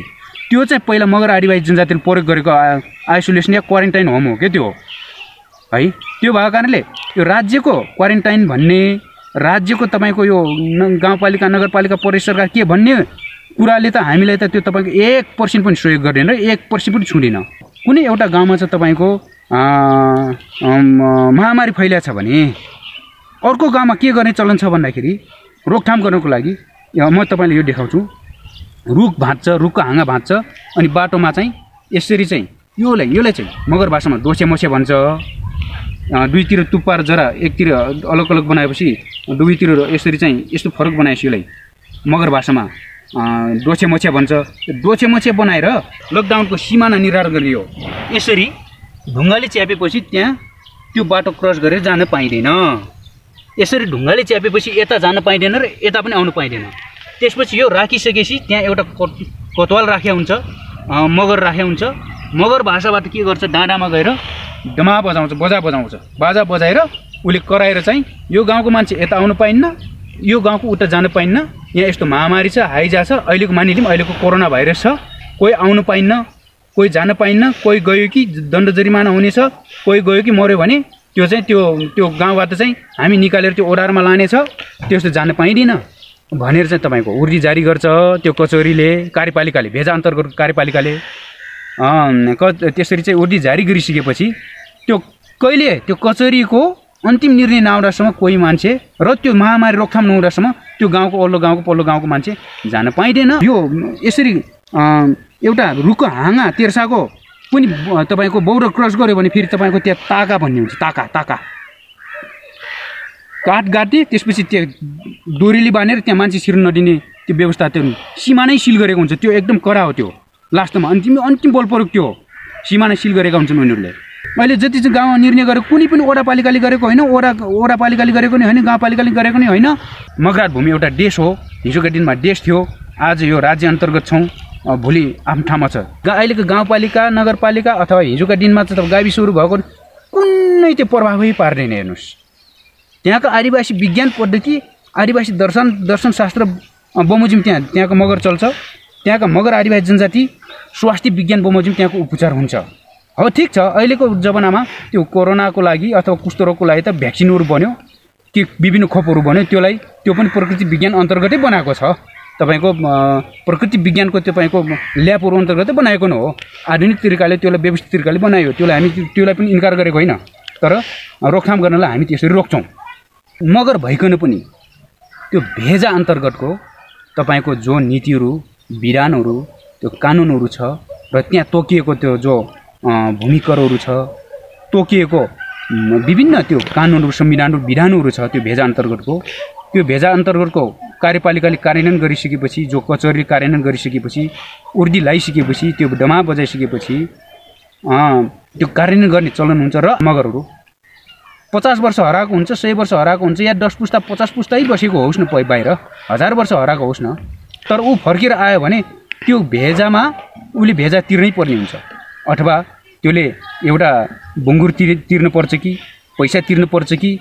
त्यो चाहिँ पहिला मगर आदिवासी जनजातिले प्रयोग गरेको आइसोलेसन या क्वारेन्टाइन होम हो क्या त्यो है। त्यो भएको कारणले यो राज्यको क्वारेन्टाइन भन्ने, राज्यको तपाईँको यो गाउँपालिका नगरपालिका प्रदेश सरकार के भन्ने कुराले त हामीलाई त त्यो तपाईँको 1% पनि सहयोग गर्दैन र 1% पनि छुँदैन। कुनै एउटा गाउँमा चाहिँ तपाईँको महामारी फैलिएको छ भने अर्को गाउँमा के गर्ने चलन छ भन्दाखेरि रोकथाम गर्नको लागि म तपाईँलाई यो देखाउँछु। रुख भाँच्छ, रुखको हाँगा भाँच्छ, अनि बाटोमा चाहिँ यसरी चाहिँ योलाई चाहिँ मगर भाषामा दोछे भन्छ। दुईतिर तुप्पार जरा एकतिर अलग अलग बनाएपछि दुईतिर यसरी चाहिँ यस्तो फरक बनाएपछि यसलाई मगर भाषामा दोछे भन्छ। दोछे बनाएर लकडाउनको सिमाना निर्धारण गरियो। यसरी ढुङ्गाले च्यापेपछि त्यहाँ त्यो बाटो क्रस गरेर जान पाइँदैन। यसरी ढुङ्गाले च्यापेपछि यता जान पाइँदैन र यता पनि आउनु पाइँदैन। त्यसपछि यो राखिसकेपछि त्यहाँ एउटा कोतवाल राखेको हुन्छ, मगर राखेको हुन्छ। मगर भाषाबाट के गर्छ, डाँडामा गएर डमा बजाउँछ, बाजा बजाएर उसले कराएर चाहिँ यो गाउँको मान्छे यता आउनु पाइन्न, यो गाउँको उता जान पाइन्न, यहाँ यस्तो महामारी छ, हाइजा छ, अहिलेको मानिलिउँ अहिलेको कोरोना भाइरस छ, कोही आउनु पाइन्न, कोही जान पाइन्न, कोही गयो कि दण्ड जरिमाना हुनेछ, कोही गयो कि मऱ्यो भने त्यो चाहिँ त्यो गाउँबाट चाहिँ हामी निकालेर त्यो ओडारमा लानेछ, त्यस्तो जान पाइँदैन भनेर चाहिँ तपाईँको उर्दी जारी गर्छ त्यो कचौरीले, कार्यपालिकाले, भेजा अन्तर्गत कार्यपालिकाले। त्यसरी चाहिँ उर्दी जारी गरिसकेपछि त्यो कहिले त्यो कचौरीको अन्तिम निर्णय नआउँदासम्म कोही मान्छे र त्यो महामारी रोकथाम नहुँदासम्म त्यो गाउँको अल्लो गाउँको पल्लो गाउँको मान्छे जान पाइँदैन। यो यसरी एउटा रुखको हाँगा तेर्साको पनि तपाईँको बौर क्रस गर्यो भने फेरि तपाईँको त्यहाँ ताका भन्ने हुन्छ, ताका काठ गाड्ने, त्यसपछि त्यो डोरीले बाँधेर त्यहाँ मान्छे छिर्न नदिने त्यो व्यवस्था, त्यो सीमा नै सिल गरेको हुन्छ। त्यो एकदम कडा हो। त्यो लास्टमा अन्तिम बल प्रयोग त्यो सीमा नै सिल गरेका हुन्छन् उनीहरूले। अहिले जति चाहिँ गाउँमा निर्णय गरेको कुनै पनि वडापालिकाले गरेको होइन, वडापालिकाले गरेको नि होइन, गाउँपालिकाले गरेको नि होइन। मगराट भूमि एउटा देश हो, हिजोको दिनमा देश थियो, आज यो राज्य अन्तर्गत छौँ, भोलि आफ्नो ठाउँमा छ। अहिलेको गाउँपालिका नगरपालिका अथवा हिजोका दिनमा चाहिँ गाविसहरू भएको कुनै त्यो प्रभावै पार्दैन। हेर्नुहोस् त्यहाँको आदिवासी विज्ञान पद्धति, आदिवासी दर्शनशास्त्र बमोजिम त्यहाँको मगर चल्छ। त्यहाँका मगर आदिवासी जनजाति स्वास्थ्य विज्ञान बमोजिम त्यहाँको उपचार हुन्छ। हो ठिक छ, अहिलेको जमानामा त्यो कोरोनाको लागि अथवा कुष्ठ रोगको लागि त भ्याक्सिनहरू बन्यो कि विभिन्न खोपहरू बन्यो, त्यो पनि प्रकृति विज्ञान अन्तर्गतै बनाएको छ। तपाईँको प्रकृति विज्ञानको तपाईँको ल्याबहरू अन्तर्गतै बनाएको न हो। आधुनिक तरिकाले त्यसलाई व्यवस्थित तरिकाले बनायो, त्यसलाई पनि इन्कार गरेको होइन। तर रोकथाम गर्नलाई हामी त्यसरी रोक्छौँ। मगर भइकन पनि त्यो भेजा अन्तर्गतको तपाईँको जो नीतिहरू, विधानहरू, त्यो कानुनहरू छ र त्यहाँ तोकिएको त्यो जो भूमिकरहरू छ, तोकिएको विभिन्न त्यो कानुनहरू, संविधानहरू, विधानहरू छ त्यो भेजा अन्तर्गतको, त्यो भेजा अन्तर्गतको कार्यपालिकाले कार्यान्वयन गरिसकेपछि, जो कचौरी कार्यान्वयन गरिसकेपछि, उर्दी लगाइसकेपछि, त्यो डमा बजाइसकेपछि त्यो कार्यान्वयन गर्ने चलन हुन्छ। र मगरहरू 50 वर्ष हराएको हुन्छ, 100 वर्ष हराएको हुन्छ, या 10 पुस्ता 50 पुस्ता बसेको होस् न बाहिर, 1000 वर्ष हराएको होस् न, तर ऊ फर्केर आयो भने त्यो भेजामा उसले भेजा तिर्नै पर्ने हुन्छ। अथवा त्यसले एउटा बुङ्गुर तिर्नुपर्छ कि पैसा तिर्नुपर्छ कि,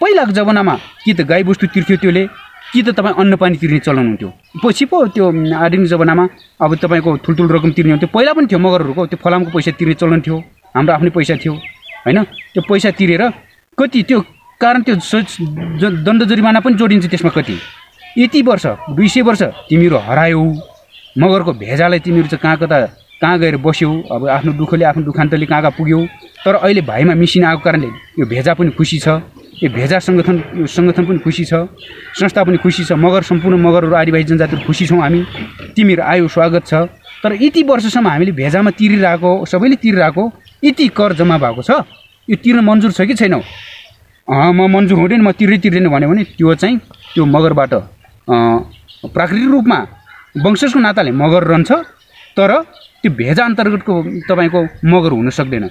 पहिलाको जमानामा कि त गाईबस्तु तिर्थ्यो त्यसले, कि त तपाईँ अन्न पानी तिर्ने चलन हुन्थ्यो। पछि पो त्यो आधुनिक जमानामा अब तपाईँको ठुल्ठुलो रकम तिर्ने हुन्थ्यो। पहिला पनि थियो मगरहरूको, त्यो फलामको पैसा तिर्ने चलन थियो, हाम्रो आफ्नै पैसा थियो होइन। त्यो पैसा तिरेर कति त्यो कारण त्यो दण्ड जरिमाना पनि जोडिन्छ त्यसमा। कति यति वर्ष 200 वर्ष तिमीहरू हरायौ, मगरको भेजालाई तिमीहरू चाहिँ कहाँ गएर बस्यौ, अब आफ्नो दुःखले आफ्नो दुखान्तले कहाँ पुग्यौ। तर अहिले भाइमा मिसिन आएको कारणले यो भेजा पनि खुसी छ, यो भेजा सङ्गठन पनि खुसी छ, संस्था पनि खुसी छ, मगर सम्पूर्ण मगरहरू आदिवासी जनजातिहरू खुसी छौँ हामी। तिमीहरू आयो, स्वागत छ। तर यति वर्षसम्म हामीले भेजामा तिरिरहेको, सबैले तिरिरहेको यति कर जम्मा भएको छ, यो तिर्न मन्जुर छ कि छैनौ? म मन्जुर हुँदैन, म तिर्दैन भन्यो भने त्यो चाहिँ त्यो मगरबाट प्राकृतिक रूपमा वंशजको नाताले मगर रहन्छ, तर त्यो भेजा अन्तर्गतको तपाईँको मगर हुन सक्दैन।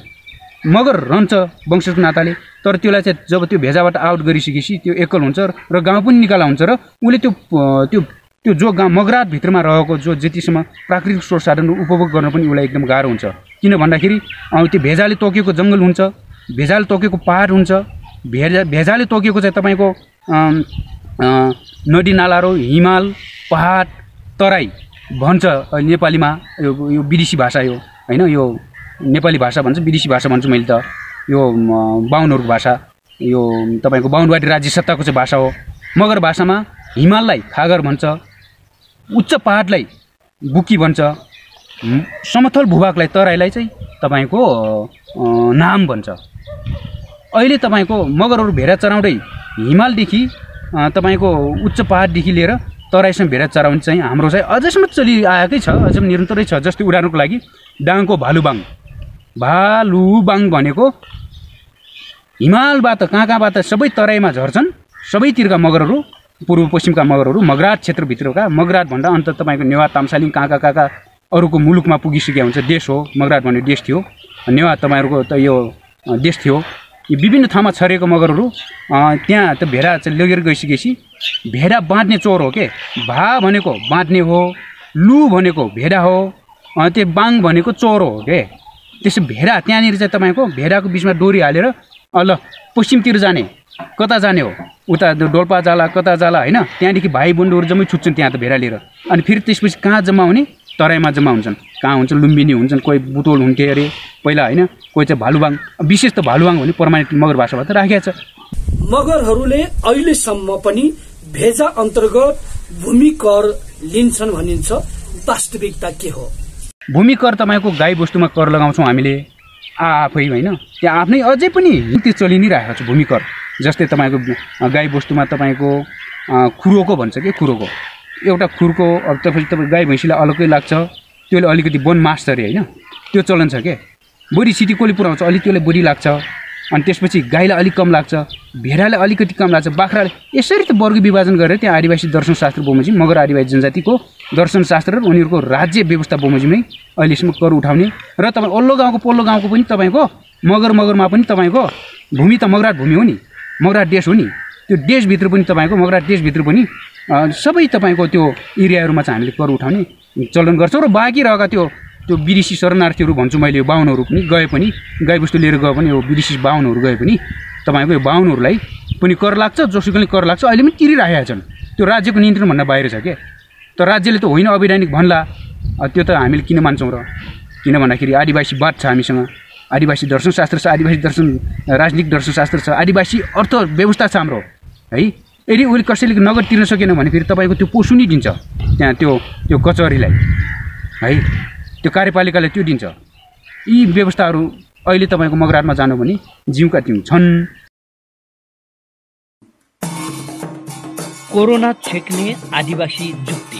मगर रहन्छ वंशजको नाताले, तर त्यसलाई चाहिँ जब त्यो भेजाबाट आउट गरिसकेपछि त्यो एकल हुन्छ र गाउँ पनि निकाला हुन्छ र उसले त्यो जो गाउँ मगराटभित्रमा रहेको जो जतिसम्म प्राकृतिक स्रोत साधनहरू उपभोग गर्न पनि उसलाई एकदम गाह्रो हुन्छ। किन भन्दाखेरि त्यो भेजाले तोकेको जङ्गल हुन्छ, भेजाले तोकेको पहाड हुन्छ, भेजाले तोकेको चाहिँ तपाईँको नदी नालाहरू, हिमाल, पहाड, तराई, भन्छ नेपालीमा यो विदेशी भाषा यो होइन, यो नेपाली भाषा भन्छ विदेशी भाषा भन्छु मैले त। यो बाहुनहरूको भाषा, यो तपाईँको बाहुनवादी राज्य सत्ताको चाहिँ भाषा हो। मगर भाषामा हिमाललाई खागर भन्छ, उच्च पहाडलाई बुकी भन्छ, समथल भूभागलाई तराईलाई चाहिँ तपाईँको नाम भन्छ। अहिले तपाईँको मगरहरू भेडा चराउँदै हिमालदेखि तपाईँको उच्च पहाडदेखि लिएर तराईसम्म भेडा चराउने चाहिँ हाम्रो चाहिँ अझैसम्म चलिआएकै छ, अझैसम्म निरन्तरै छ। जस्तै उदाहरणको लागि डाङको भालुबाङ भनेको हिमालबाट कहाँबाट सबै तराईमा झर्छन्, सबैतिरका मगरहरू, पूर्व पश्चिमका मगरहरू, मगराट क्षेत्रभित्रका। मगराट भन्दा अन्त तपाईँको नेवा तामसालिङ कहाँ अरूको मुलुकमा पुगिसकेको हुन्छ। देश हो, मगराट भन्ने देश थियो, नेवा तपाईँहरूको त यो देश थियो। यो विभिन्न ठाउँमा छरेको मगरहरू त्यहाँ त भेडा चाहिँ लगेर गइसकेपछि भेडा बाँध्ने चोर हो के। भा भनेको बाँध्ने हो, लु भनेको भेडा हो, त्यो बाङ भनेको चोर हो के। त्यसो भेडा त्यहाँनिर चाहिँ तपाईँको भेडाको बिचमा डोरी हालेर ल पश्चिमतिर जाने, कता जाने हो, उता डोल्पा जाला कता जाला होइन, त्यहाँदेखि भाइ बन्धुहरू जम्मै छुट्छन् त्यहाँ त भेडा लिएर। अनि फेरि त्यसपछि कहाँ जम्मा हुने, तराईमा जम्मा हुन्छन्। कहाँ हुन्छन्, लुम्बिनी हुन्छन्, कोही बुटोल हुन्थे अरे पहिला होइन, कोही चाहिँ भालुबाङ, विशेष त भालुबाङ भने पर्मानेन्ट मगर भाषाबाट राखेको छ। मगरहरूले अहिलेसम्म पनि भेजा अन्तर्गत भूमि कर लिन्छन् भनिन्छ, वास्तविकता के हो? भूमि कर तपाईँको गाई वस्तुमा कर लगाउँछौँ हामीले आफै होइन, त्यहाँ आफ्नै अझै पनि त्यो चलि नै राखेको छ भूमि कर। जस्तै तपाईँको गाई वस्तुमा तपाईँको खुरोको भन्छ कि, खुरोको एउटा खुरको अब तपाईँ गाई भैँसीलाई अलग्गै लाग्छ, त्यसले अलिकति वन मास्छ अरे होइन, त्यो चलन छ के। बोडी सिटी कसले पुऱ्याउँछ, अलिक त्यसले बोडी लाग्छ। अनि त्यसपछि गाईलाई अलिक कम लाग्छ, भेडालाई अलिकति कम लाग्छ, बाख्राले। यसरी त वर्ग विभाजन गरेर त्यहाँ आदिवासी दर्शनशास्त्र बमोजिम, मगर आदिवासी जनजातिको दर्शनशास्त्र र उनीहरूको राज्य व्यवस्था बमोजिममै अहिलेसम्म कर उठाउने। र तपाईँ ओल्लो गाउँको पल्लो गाउँको पनि तपाईँको मगरमा पनि तपाईँको भूमि त मगराट भूमि हो नि, मगराट देश हो नि, त्यो देशभित्र पनि तपाईँको मगराट देशभित्र पनि सबै तपाईँको त्यो एरियाहरूमा चाहिँ हामीले कर उठाउने चलन गर्छौँ। र बाँकी रहेका त्यो विदेशी शरणार्थीहरू भन्छु मैले, यो बाहुनहरू पनि गए पनि, गाईबस्तु लिएर गए पनि, यो विदेशी बाहुनहरू गए पनि तपाईँको यो बाहुनहरूलाई पनि कर लाग्छ, जोसुकैले कर लाग्छ। अहिले पनि तिरिराखेका छन्, त्यो राज्यको नियन्त्रणभन्दा बाहिर छ क्या। त राज्यले त होइन अवैधानिक भन्ला, त्यो त हामीले किन मान्छौँ र? किन भन्दाखेरि आदिवासीवाद छ हामीसँग, आदिवासी दर्शनशास्त्र छ, आदिवासी दर्शन राजनीतिक दर्शनशास्त्र छ, आदिवासी अर्थव्यवस्था छ हाम्रो है। यदि उसले कसैले नगद तिर्न सकेन भने फेरि तपाईँको त्यो पोसुनी दिन्छ त्यहाँ त्यो कचहरीलाई है, त्यो कार्यपालिकाले त्यो दिन्छ। यी व्यवस्थाहरू अहिले तपाईँको मगराटमा जानु भने जिउका तिउ छन्। कोरोना छेक्ने आदिवासी जुक्ति।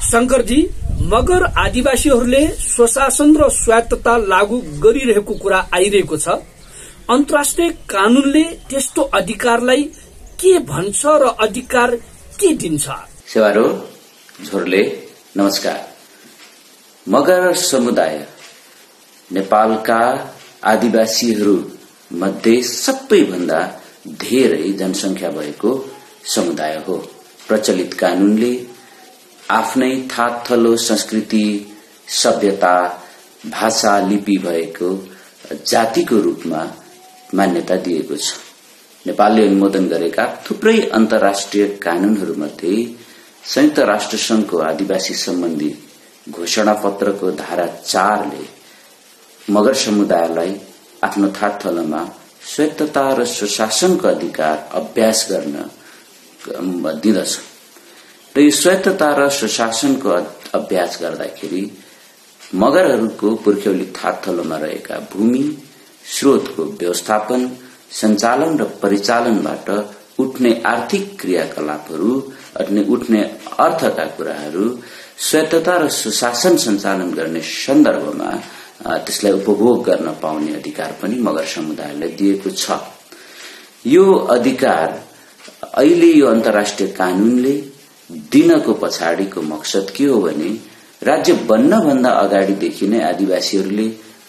शंकरजी, मगर आदिवासीहरूले स्वशासन र स्वायत्तता लागू गरिरहेको कुरा आइरहेको छ। अन्तर्राष्ट्रिय कानूनले त्यस्तो अधिकारलाई के भन्छ र अधिकार के दिन्छ? सेवारो झोरले नमस्कार। मगर समुदाय नेपालका आदिवासीहरू मध्ये सबैभन्दा धेरै जनसंख्या भएको समुदाय हो। प्रचलित कानूनले आफ्नै थाकथलो संस्कृति, सभ्यता, भाषा, लिपि भएको जातिको रूपमा मान्यता दिएको छ। नेपालले अनुमोदन गरेका थुप्रै अन्तर्राष्ट्रिय कानूनहरूमध्ये संयुक्त राष्ट्र संघको आदिवासी सम्बन्धी घोषणा पत्रको धारा 4 ले मगर समुदायलाई आफ्नो थाकथलोमा स्वायत्तता र स्वशासनको अधिकार अभ्यास गर्न दिदछ। र यो स्वायत्तता र स्वशासनको अभ्यास गर्दाखेरि मगरहरूको पुर्ख्यौली थाकथलोमा रहेका भूमि, स्रोतको व्यवस्थापन, सञ्चालन र परिचालनबाट उठ्ने आर्थिक क्रियाकलापहरू, उठ्ने अर्थका कुराहरू स्वायत्तता र सुशासन सञ्चालन गर्ने सन्दर्भमा त्यसलाई उपभोग गर्न पाउने अधिकार पनि मगर समुदायलाई दिएको छ। यो अधिकार अहिले यो अन्तर्राष्ट्रिय कानूनले दिनको पछाडिको मकसद के हो भने राज्य बन्नभन्दा अगाडिदेखि नै आदिवासीहरूले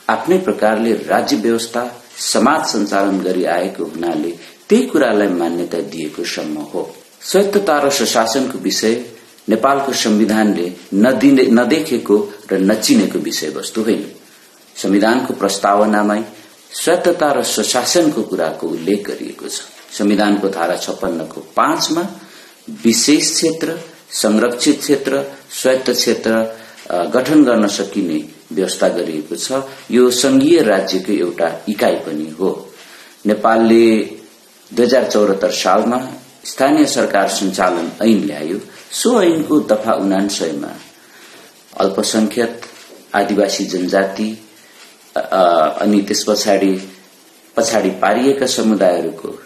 आफ्नै प्रकारले राज्य व्यवस्था, समाज सञ्चालन गरी आएको हुनाले त्यही कुरालाई मान्यता दिएको सम्म हो। स्वायत्तता र सुशासनको विषय नेपालको संविधानले नदेखेको र नचिनेको विषयवस्तु होइन। संविधानको प्रस्तावनामै स्वायत्तता र सुशासनको कुराको उल्लेख गरिएको छ। संविधानको धारा 56 को 5 मा विशेष क्षेत्र, संरक्षित क्षेत्र, स्वायत्त क्षेत्र गठन गर्न सकिने व्यवस्था गरिएको छ। यो संघीय राज्यको एउटा इकाइ पनि हो। नेपालले 2074 सालमा स्थानीय सरकार सञ्चालन ऐन ल्यायो। सो ऐनको दफा 99 मा अल्पसंख्यक, आदिवासी जनजाति अनि त्यस पछाडि पारिएका समुदायहरूको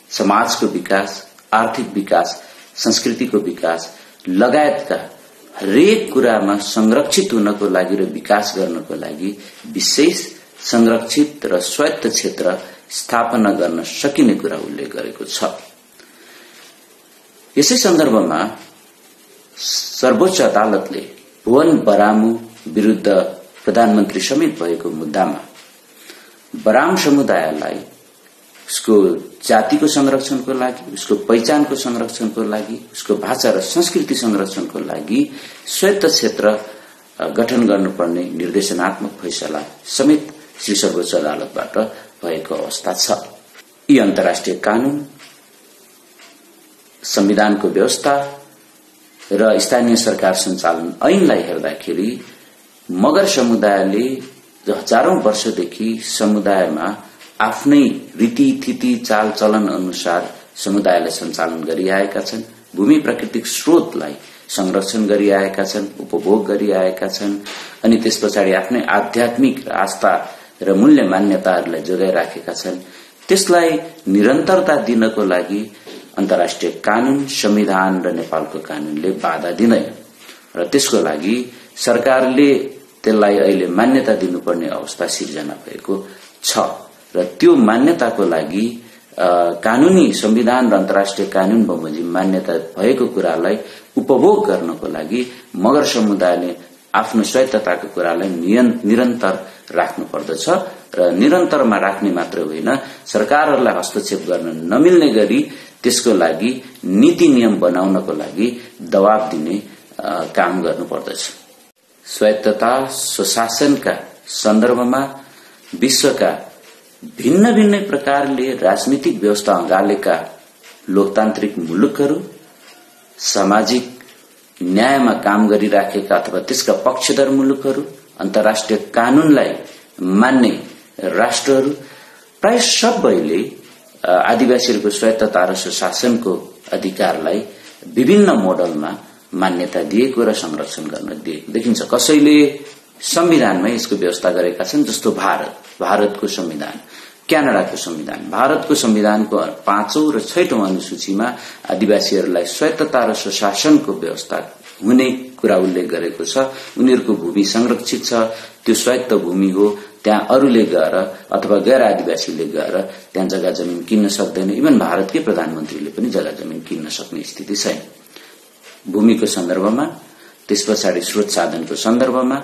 समाजको विकास, आर्थिक विकास, संस्कृतिको विकास लगायतका हरेक कुरामा संरक्षित हुनको लागि र विकास गर्नको लागि विशेष संरक्षित र स्वायत्त क्षेत्र स्थापना गर्न सकिने कुरा उल्लेख गरेको छ। यसै सन्दर्भमा सर्वोच्च अदालतले भुवन बरामु विरुद्ध प्रधानमन्त्री समेत भएको मुद्दामा बराम समुदायलाई उसको जातिको संरक्षणको लागि, उसको पहिचानको संरक्षणको लागि, उसको भाषा र संस्कृति संरक्षणको लागि स्वायत्त क्षेत्र गठन गर्नुपर्ने निर्देशनात्मक फैसला समेत श्री सर्वोच्च अदालतबाट भएको अवस्था छ। यी अन्तर्राष्ट्रिय कानून, संविधानको व्यवस्था र स्थानीय सरकार सञ्चालन ऐनलाई हेर्दाखेरि मगर समुदायले हजारौं वर्षदेखि समुदायमा आफ्नै रीतिथिति चाल चलन अनुसार समुदायलाई सञ्चालन गरिआएका छन्। भूमि प्राकृतिक स्रोतलाई संरक्षण गरिआएका छन्, उपभोग गरिआएका छन् अनि त्यसपछि आफ्नै आध्यात्मिक आस्था र मूल्य मान्यताहरूलाई जोगाइराखेका छन्। त्यसलाई निरन्तरता दिनको लागि अन्तर्राष्ट्रिय कानून, संविधान र नेपालको कानूनले बाधा दिँदैन र त्यसको लागि सरकारले त्यसलाई अहिले मान्यता दिनुपर्ने अवस्था सिर्जना भएको छ र त्यो मान्यताको लागि कानूनी संविधान र अन्तर्राष्ट्रिय कानून बमोजिम मान्यता भएको कुरालाई उपभोग गर्नको लागि मगर समुदायले आफ्नो स्वायत्तताको कुरालाई निरन्तर राख्नु पर्दछ र निरन्तरमा राख्ने मात्र होइन, सरकारहरूलाई हस्तक्षेप गर्न नमिल्ने गरी त्यसको लागि नीति नियम बनाउनको लागि दबाब दिने काम गर्नु पर्दछ। स्वायत्तता सुशासनका सन्दर्भमा विश्वका भिन्न भिन्न प्रकारले राजनीतिक व्यवस्था अँगालेका लोकतान्त्रिक मुलुकहरू, सामाजिक न्यायमा काम गरिराखेका अथवा त्यसका पक्षधर मुलुकहरू, अन्तर्राष्ट्रिय कानूनलाई मान्ने राष्ट्रहरू प्राय सबैले आदिवासीहरूको स्वायत्तता र सुशासनको अधिकारलाई विभिन्न मोडलमा मान्यता दिएको र संरक्षण गर्न दिएको देखिन्छ। कसैले संविधानमै यसको व्यवस्था गरेका छन्, जस्तो भारतको संविधान, क्यानाडाको संविधान। भारतको संविधानको 5औं र 6औं अनुसूचीमा आदिवासीहरूलाई स्वायत्तता र सुशासनको व्यवस्था हुने कुरा उल्लेख गरेको छ। उनीहरूको भूमि संरक्षित छ, त्यो स्वायत्त भूमि हो, त्यहाँ अरूले गएर अथवा गैर आदिवासीले गएर त्यहाँ जग्गा जमिन किन्न सक्दैन। इभन भारतकै प्रधानमन्त्रीले पनि जग्गा जमिन किन्न सक्ने स्थिति छैन। भूमिको सन्दर्भमा, त्यसपछि स्रोत साधनको सन्दर्भमा,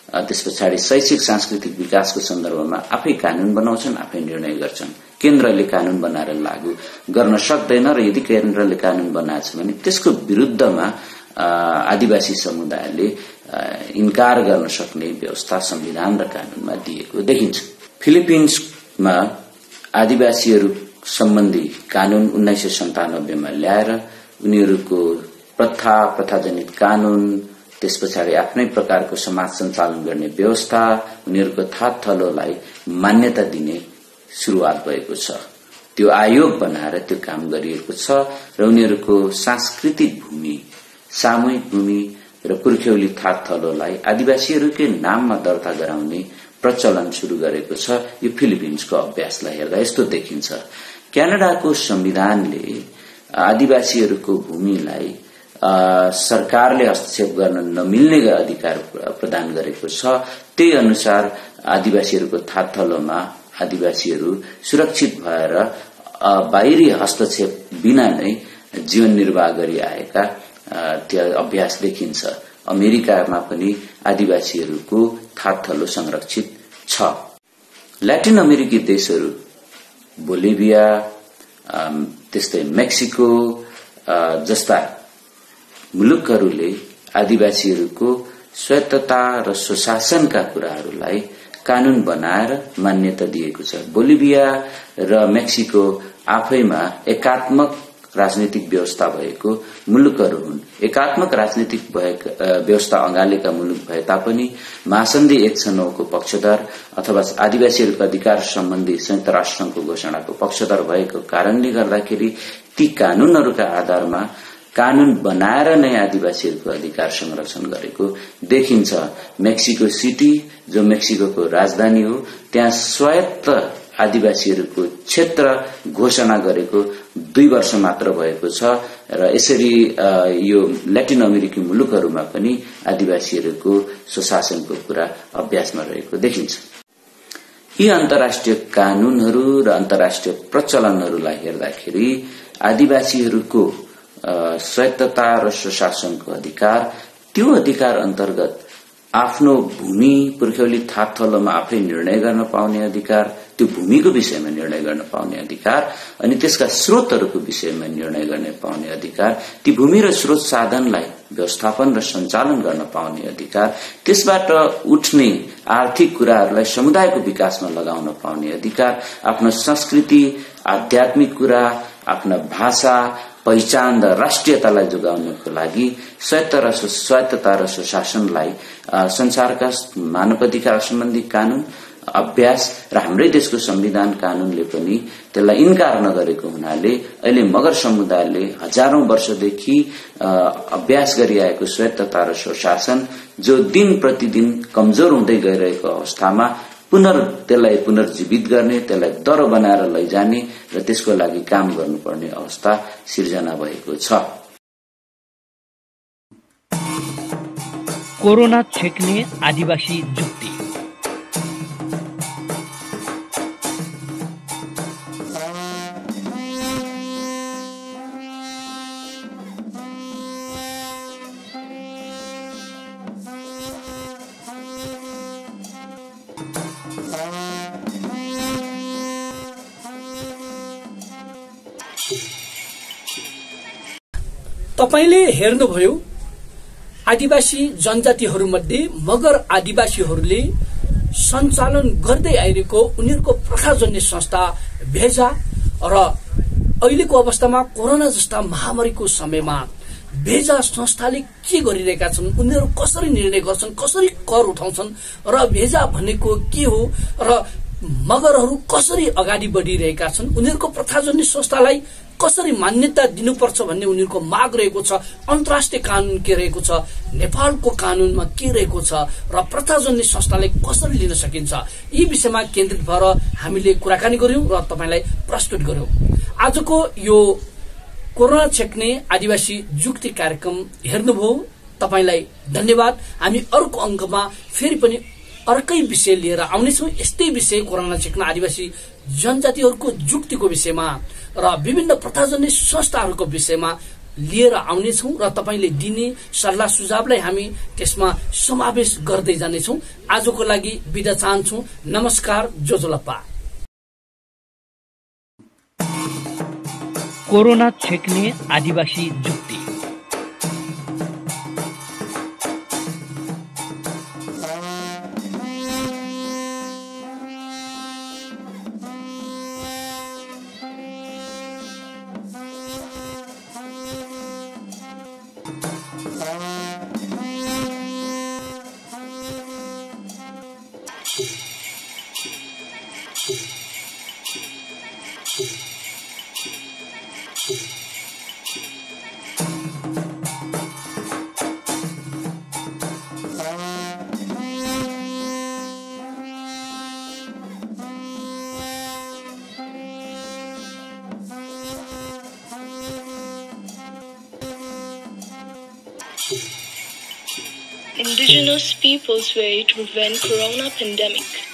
त्यसपछि शैक्षिक सांस्कृतिक विकासको सन्दर्भमा आफै कानून बनाउँछन्, आफै निर्णय गर्छन्। केन्द्रले कानून बनाएर लागू गर्न सक्दैन र यदि केन्द्रले कानून बनाएछ भने त्यसको विरुद्धमा आदिवासी समुदायले इन्कार गर्न सक्ने व्यवस्था संविधान र कानूनमा दिएको देखिन्छ। फिलिपिन्समा आदिवासीहरू सम्बन्धी कानून 1997 मा ल्याएर उनीहरूको प्रथाजनित कानून, त्यसपछि आफ्नै प्रकारको समाज सञ्चालन गर्ने व्यवस्था, उनीहरूको थात थलोलाई मान्यता दिने शुरूआत भएको छ। त्यो आयोग बनाएर त्यो काम गरिएको छ र उनीहरूको सांस्कृतिक भूमि, सामूहिक भूमि र पुर्ख्यौली थात थलोलाई आदिवासीहरूकै नाममा दर्ता गराउने प्रचलन शुरू गरेको छ। यो फिलिपिन्सको अभ्यासलाई हेर्दा यस्तो देखिन्छ। क्यानाडाको संविधानले आदिवासीहरूको भूमिलाई सरकारले हस्तक्षेप गर्न नमिल्ने अधिकार प्रदान गरेको छ। त्यही अनुसार आदिवासीहरूको थात थलोमा आदिवासीहरू सुरक्षित भएर बाहिरी हस्तक्षेप बिना नै जीवन निर्वाह गरिआएका त्यो अभ्यास देखिन्छ। अमेरिकामा पनि आदिवासीहरूको थात थलो संरक्षित छ। ल्याटिन अमेरिकी देशहरू बोलिभिया, त्यस्तै मेक्सिको जस्ता मुलुकहरूले आदिवासीहरूको स्वायत्तता र सुशासनका कुराहरूलाई कानून बनाएर मान्यता दिएको छ। बोलिभिया र मेक्सिको आफैमा एकात्मक राजनीतिक व्यवस्था भएको मुलुकहरू हुन्। एकात्मक राजनीतिक व्यवस्था अँगालेका मुलुक भए तापनि महासन्धि 109 को पक्षधर अथवा आदिवासीहरूको अधिकार सम्बन्धी संयुक्त राष्ट्रसंघको घोषणाको पक्षधर भएको कारणले गर्दाखेरि ती कानूनहरूका आधारमा कानून बनाएर नै आदिवासीहरूको अधिकार संरक्षण गरेको देखिन्छ। मेक्सिको सिटी जो मेक्सिको राजधानी हो, त्यहाँ स्वायत्त आदिवासीहरूको क्षेत्र घोषणा गरेको 2 वर्ष मात्र भएको छ र यसरी यो ल्याटिन अमेरिकी मुलुकहरूमा पनि आदिवासीहरूको सुशासनको कुरा अभ्यासमा रहेको देखिन्छ। यी अन्तर्राष्ट्रिय कानूनहरू र अन्तर्राष्ट्रिय प्रचलनहरूलाई हेर्दाखेरि आदिवासीहरूको स्वायत्तता र सुशासनको अधिकार, त्यो अधिकार अन्तर्गत आफ्नो भूमि पुर्ख्यौली थाक थलोमा आफै निर्णय गर्न पाउने अधिकार, त्यो भूमिको विषयमा निर्णय गर्न पाउने अधिकार अनि त्यसका स्रोतहरूको विषयमा निर्णय गर्न पाउने अधिकार, ती भूमि र स्रोत साधनलाई व्यवस्थापन र सञ्चालन गर्न पाउने अधिकार, त्यसबाट उठ्ने आर्थिक कुराहरूलाई समुदायको विकासमा लगाउन पाउने अधिकार, आफ्नो संस्कृति, आध्यात्मिक कुरा, आफ्ना भाषा, पहिचान र राष्ट्रियतालाई जोगाउनको लागि स्वायत्तता र सुशासनलाई संसारका मानवाधिकार सम्बन्धी कानून, अभ्यास र हाम्रै देशको संविधान कानूनले पनि त्यसलाई इन्कार नगरेको हुनाले अहिले मगर समुदायले हजारौं वर्षदेखि अभ्यास गरिआएको स्वायत्तता र सुशासन जो दिन प्रतिदिन कमजोर हुँदै गइरहेको अवस्थामा त्यसलाई पुनर्जीवित गर्ने, त्यसलाई दह्रो बनाएर लैजाने र त्यसको लागि काम गर्नुपर्ने अवस्था सिर्जना भएको छ। कोरोना छेक्ने आदिवासी जुक्ति। तपाईले हेर्नुभयो आदिवासी जनजातिहरूमध्ये मगर आदिवासीहरूले सञ्चालन गर्दै आइरहेको उनीहरूको प्रखाजन्य संस्था भेजा र अहिलेको अवस्थामा कोरोना जस्ता महामारीको समयमा भेजा संस्थाले के गरिरहेका छन्, उनीहरू कसरी निर्णय गर्छन्, कसरी कर उठाउँछन् र भेजा भनेको के हो र मगरहरू कसरी अगाडि बढिरहेका छन्, उनीहरूको प्रथाजन्य संस्थालाई कसरी मान्यता दिनुपर्छ भन्ने उनीहरूको माग रहेको छ। अन्तर्राष्ट्रिय कानून के रहेको छ, नेपालको कानूनमा के रहेको छ र प्रथाजन्य संस्थालाई कसरी लिन सकिन्छ, यी विषयमा केन्द्रित भएर हामीले कुराकानी गर्यौं र तपाईलाई प्रस्तुत गर्यौं। आजको यो कोरोना छेक्ने आदिवासी जुक्ति कार्यक्रम हेर्नुभयो, तपाईलाई धन्यवाद। हामी अर्को अंकमा फेरि पनि अर्कै विषय लिएर आउनेछौं। यस्तै विषय कोरोना छेक्न आदिवासी जनजातिहरूको जुक्तिको विषयमा र विभिन्न प्रथाजन्य संस्थाहरूको विषयमा लिएर आउनेछौं र तपाईले दिने सल्लाह सुझावलाई हामी त्यसमा समावेश गर्दै जानेछौं। आजको लागि बिदा चाहन्छौं। नमस्कार। जोजोलप्पा। कोरोना छेक्ने आदिवासी जुक्ति। Indigenous people's way to prevent corona pandemic.